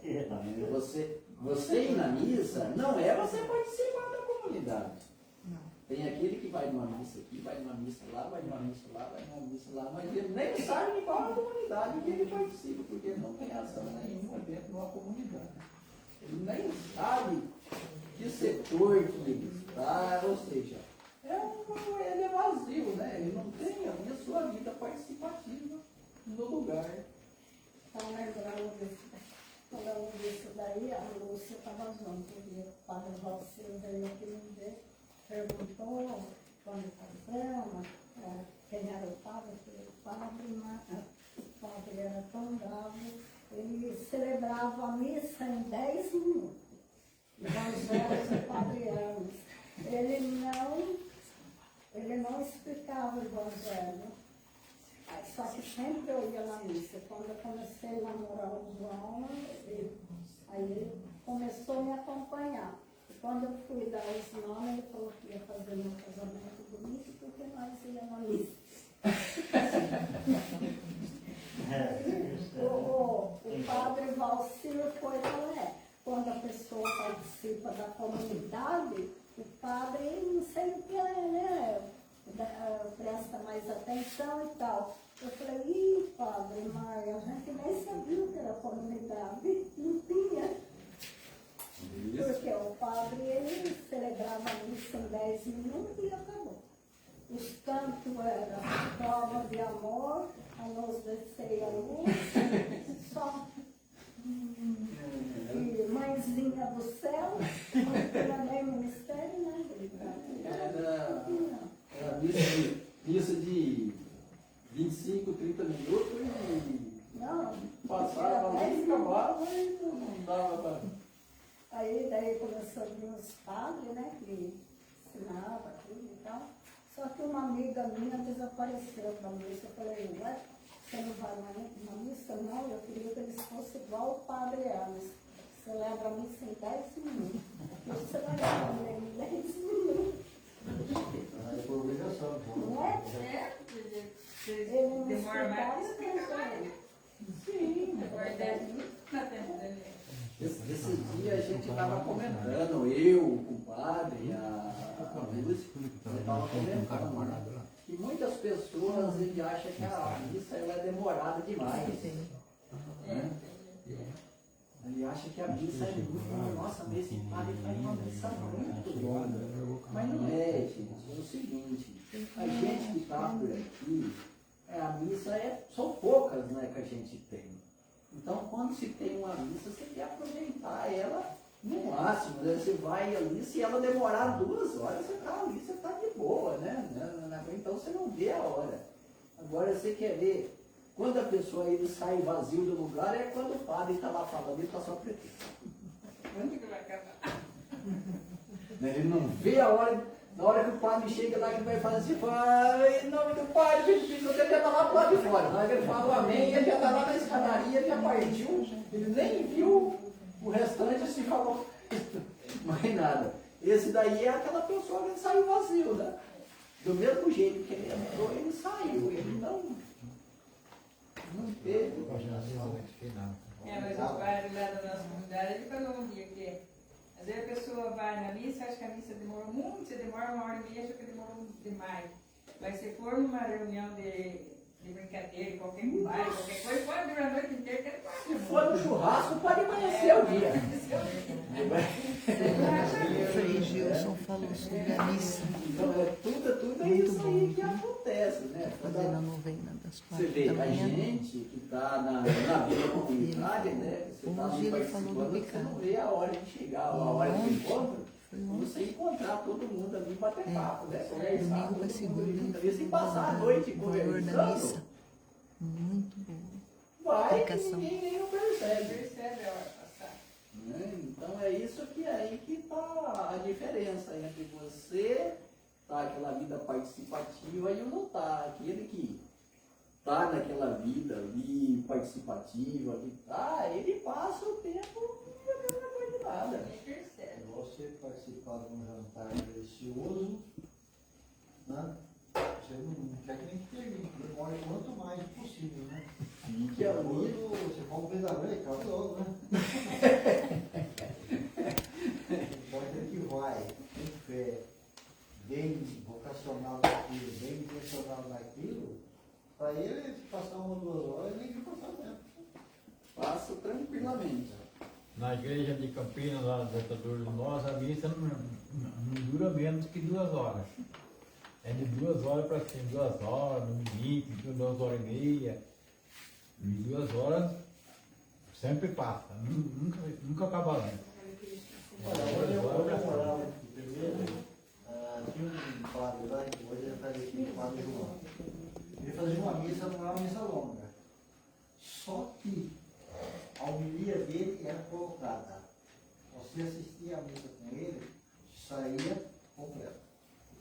Você ir na missa não é você participar da comunidade. Tem aquele que vai numa missa aqui, vai numa missa lá, vai numa missa lá, vai numa missa lá, mas ele nem sabe de qual comunidade que ele participa, porque ele não tem ação nenhuma dentro de uma comunidade. Ele nem sabe que setor que ele está, ou seja, ele é vazio, né? Ele não tem a sua vida participativa no lugar. Então, falando disso daí, a Lúcia estava junto, e o padre Valcir veio aqui um dia, perguntou quando estava quem era o padre, mas o padre era tão bravo, ele celebrava a missa em 10 minutos, evangelhos e padrianos. Ele não explicava o evangelho. Só que sempre eu ia na missa. Quando eu comecei a namorar o João, aí ele começou a me acompanhar. E quando eu fui dar os nomes, ele falou que ia fazer meu casamento bonito, porque nós íamos na missa. O padre Valcir foi quando a pessoa participa da comunidade, o padre não sei o que né? Presta mais atenção e tal. Eu falei, ih, padre, mas a gente nem sabia o que era comunidade, não tinha. Porque o padre, ele celebrava a missa em 10 minutos e acabou. Os cantos eram prova de amor, a luz descer a luz, só e mãezinha do céu, não tinha nem ministério, né? Era missa de 25, 30 minutos e Não, passava lá e acabava e não dava para. Aí daí começou a vir os padres, né, que ensinavam tudo e tal. Só que uma amiga minha desapareceu da missa. Eu falei, ué, você não vai na missa? Não, eu queria que eles fossem igual o padre Hermes. Celebra a missa em 10 minutos. Você vai levar em 10 minutos. É por obrigação. Não é? Ele não Demora mais, explicava, explica mais. Sim, Agora 10 minutos na tempo dele. esse dia a gente estava comentando, eu, o compadre, a Lúcia, você estava comentando que muitas pessoas ele acham que a missa ela é demorada demais. Né? Ele acha que a missa é muito, nossa, mas esse padre faz uma missa muito longa. Mas não é, gente. É o seguinte, a gente que está por aqui, a missa são poucas, né, que a gente tem. Então, quando se tem uma missa, você quer aproveitar ela no máximo. Né? Você vai ali, se ela demorar 2 horas, você está ali, você está de boa, né? Então você não vê a hora. Agora você quer ver, quando a pessoa ele sai vazio do lugar, é quando o padre está lá falando, ele está só pretexto. Quando que vai acabar? Ele não vê a hora, na hora que o padre chega lá, que vai fazer assim, fala, em nome do Pai, ele já está lá do lado de fora. Na hora que ele fala o amém, ele já está lá na escadaria, ele já partiu, ele nem viu o restante, assim, falou, mais nada. Esse daí é aquela pessoa que saiu vazio, né? Do mesmo jeito que ele entrou, ele saiu, ele não teve. Mas o padre lá da nossa comunidade, ele falou um dia que às vezes a pessoa vai na missa, acha que a missa demorou muito, você demora 1h30, acha que demorou demais. Mas se for numa reunião de brincadeira, qualquer baile, qualquer coisa, pode durar a noite inteira, que ele pode. Se for no churrasco, pode amanhecer o dia. Frei Gilson falou sobre a missa. Então, tudo é isso aí que acontece, né? Fazendo a novena das Você 4 vê, da a manhã. gente que está na vida comunitária, né? Você está Hoje ali ele falou do participando, você não pecado. vê a hora de chegar, a hora do encontro, Você encontrar todo mundo ali e bater papo, né? Conversar, domingo pra todo mundo segunda, junto ali, sem passar a noite o valor da conversando. missa. Muito bom. Vai que Aplicação. ninguém nem não percebe. Percebe a hora passar. Né? Então é isso que aí que está a diferença entre você tá aquela vida participativa e o não tá. Aquele que tá naquela vida ali participativa, que tá, ele passa o tempo e não é coisa de nada. Nem percebe. Você participar de um jantar delicioso, né? Você não quer que nem que termine, demore quanto mais possível, né? Fique ali. Quando você fala um pesadelo, acaba logo, né? Pode ter que vai, tem fé, bem vocacional naquilo, bem intencional naquilo, para ele passar 1 ou 2 horas, nem que passar tempo. Passa tranquilamente. Na igreja de Campinas, lá do Tratador do Nós, a missa não dura menos que 2 horas. É de 2 horas para cima, 2 horas, no limite, 2 horas e meia. E 2 horas sempre passa, nunca acaba antes. Olha, hoje eu morava aqui primeiro, tinha um padre lá, que hoje ele faz aqui, o padre João. Ele fazia uma missa, não era uma missa longa. Só que a homilia dele era colocada. Você assistia a missa com ele, saía completo.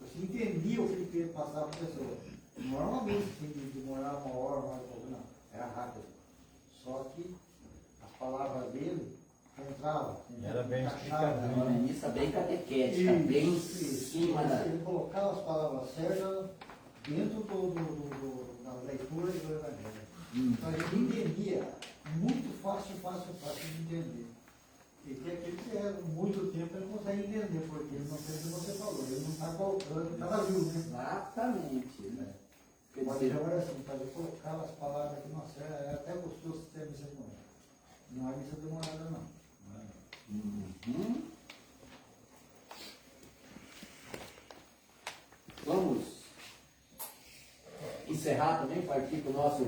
Você entendia o que ele queria passar para a pessoa. Não era uma missa assim, de demorar 1 hora, 1 hora e pouco, não. Era rápido. Só que as palavras dele entravam. Era bem encaixadas, explicadinho. Uma missa bem catequética, bem em cima da. Ele colocava as palavras certas dentro da leitura do Evangelho. Então a gente entendia muito fácil de entender. E tem aquele que é muito tempo ele não consegue entender, porque ele não fez o que você falou, ele não está colocando, está vazio, né? Exatamente. Né? Quer Mas dizer, agora assim, para colocar as palavras aqui, nossa, é até gostoso ter missa de manhã. Não é missa demorada não. uhum. Vamos encerrar também, partir para o nosso.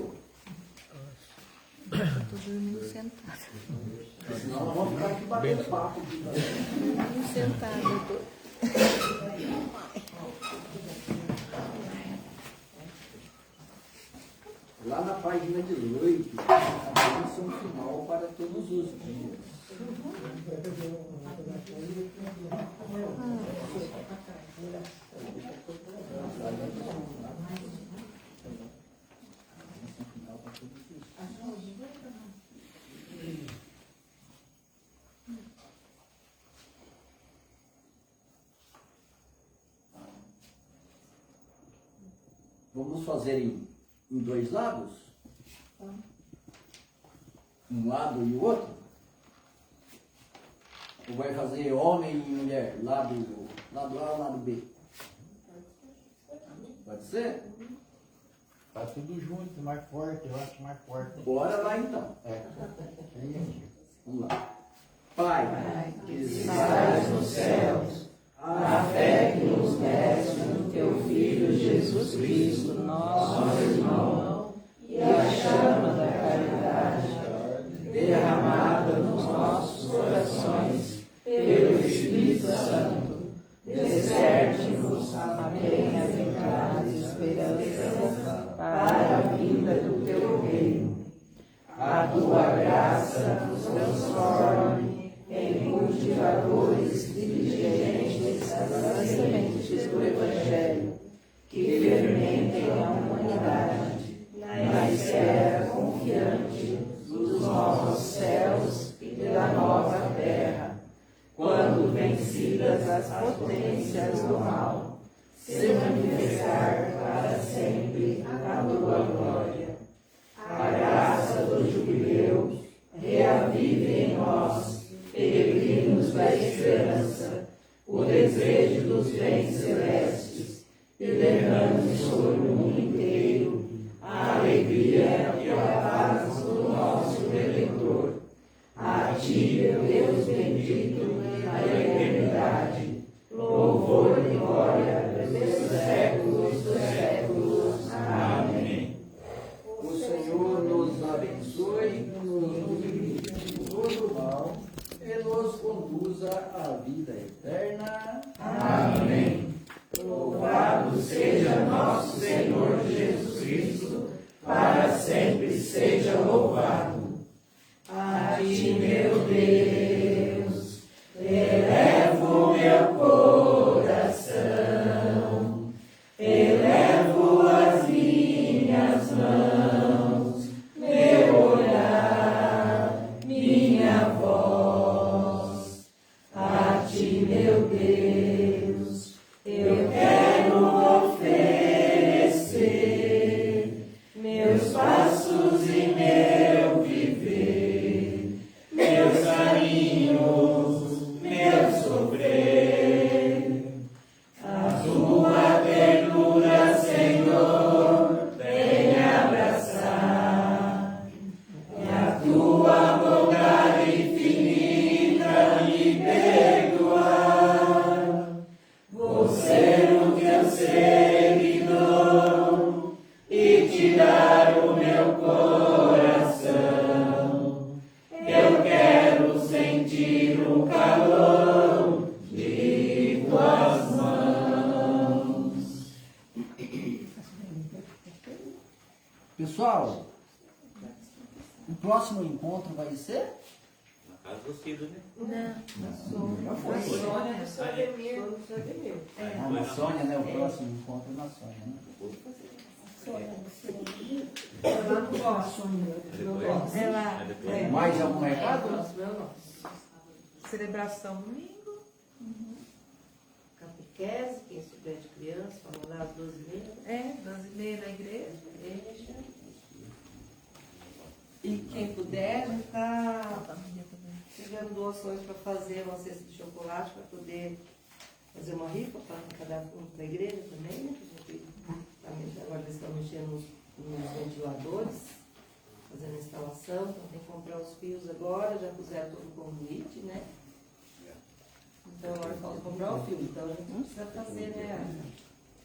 Estou dormindo sentada. Senão nós vamos ficar aqui batendo papo. Dormindo sentada, doutor. Lá na página 18, a bênção final para todos os dias. Vamos fazer em 2 lados? Um lado e o outro? Ou vai fazer homem e mulher? Lado A ou lado B? Pode ser? Tá tudo junto, mais forte, eu acho mais forte. Bora lá então. Vamos lá. Pai, que estás nos céus, a fé que nos deste no teu Filho Jesus Cristo, nosso irmão, e a chama da caridade derramada nos nossos corações pelo Espírito Santo, desperte-nos a bem-aventurada esperança para a vinda do teu reino. A tua graça nos transforme em cultivadores diligentes das sementes do Evangelho, que fermentem a humanidade na espera confiante dos novos céus e da nova terra, quando vencidas as potências do mal, se manifestar para sempre a tua glória. A graça do jubileu reavive em nós, peregrinos da esperança, o desejo dos bens celestes, e derrame sobre o mundo inteiro a alegria e a paz do nosso Redentor. A ti, Deus bendito, na eternidade, louvor e glória pelos séculos dos séculos. Amém. O Senhor nos abençoe, nos livre de todo mal e nos conduza à vida eterna. Deus, elevo meu coração, elevo as minhas mãos, meu olhar, minha voz, a ti, meu Deus, eu quero oferecer meus passos e meu viver, meus caminhos, meu sofrer. A tua ternura, Senhor, vem abraçar, e a tua bondade infinita me perdoar. Vou ser o teu seguidor e te dar o meu coração. Eu quero sentir o calor de tuas mãos. Pessoal, o próximo encontro vai ser? Na casa do Cido, né? Já foi. Sônia do seu Ademir. Do seu Ademir. Na Sônia, né? O próximo encontro é na Sônia, né? Lá no Boston. Mais algum recado? Celebração domingo. Catequese, quem souber de criança, vamos lá às 12h30. 12h30 na igreja. E quem puder, já está pegando doações para fazer uma cesta de chocolate, para poder fazer uma rifa para cada um da igreja também, né? Agora eles estão mexendo nos ventiladores, fazendo a instalação, então tem que comprar os fios agora, já puseram todo o conduíte, né? Então agora falta comprar o fio, então a gente precisa fazer, né,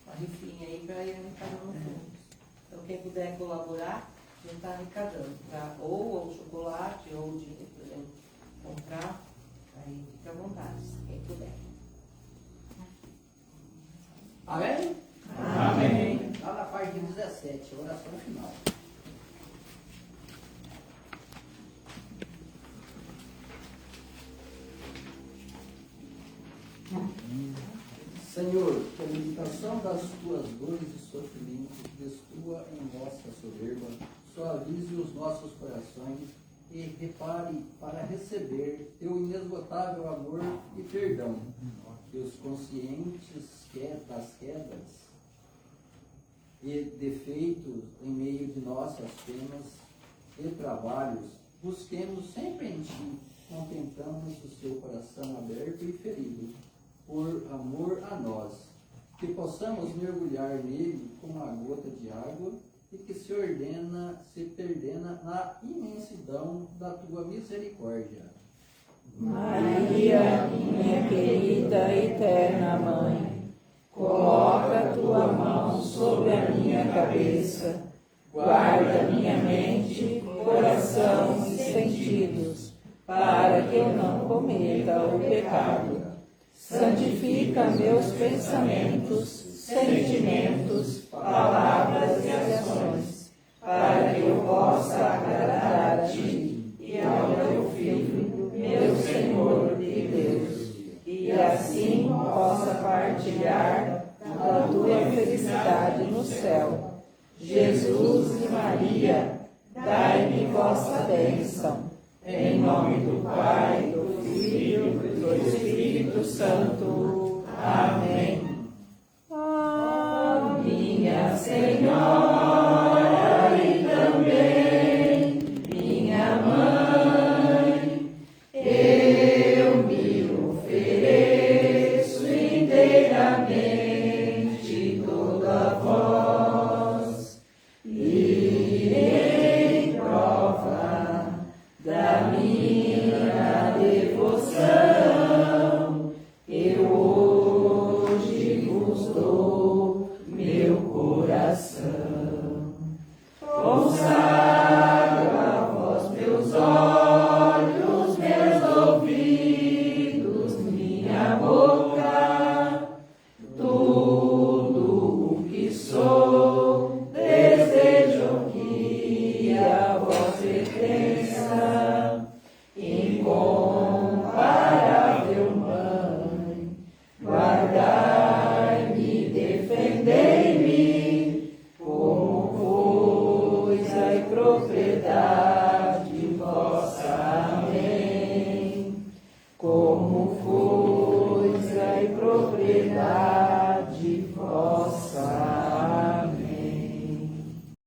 a rifinha aí para ir arrecadando fundos. Então quem puder colaborar, a gente está arrecadando, tá? Ou o chocolate, ou o dinheiro para a gente comprar, aí fica à vontade, quem puder. Amém? Amém. Lá na página 17, oração final. Senhor, que a meditação das tuas dores e sofrimentos destua em nossa soberba, suavize os nossos corações e repare para receber teu inesgotável amor e perdão, que os conscientes das quedas e defeitos em meio de nossas penas e trabalhos, busquemos sempre em ti, contemplando o seu coração aberto e ferido, por amor a nós, que possamos mergulhar nele como uma gota de água e que se perdena na imensidão da tua misericórdia. Maria, minha querida e eterna Mãe, coloca a tua mão sobre a minha cabeça, guarda minha mente, coração e sentidos, para que eu não cometa o pecado. Santifica meus pensamentos, sentimentos, palavras e ações, para que eu possa agradar a ti e ao teu Filho, meu Senhor e Deus, e assim possa partilhar da tua felicidade no céu. Jesus e Maria, dai-me vossa bênção. Em nome do Pai, do Filho e do Espírito Santo. Amém. Ó minha Senhora e também minha Mãe, propriedade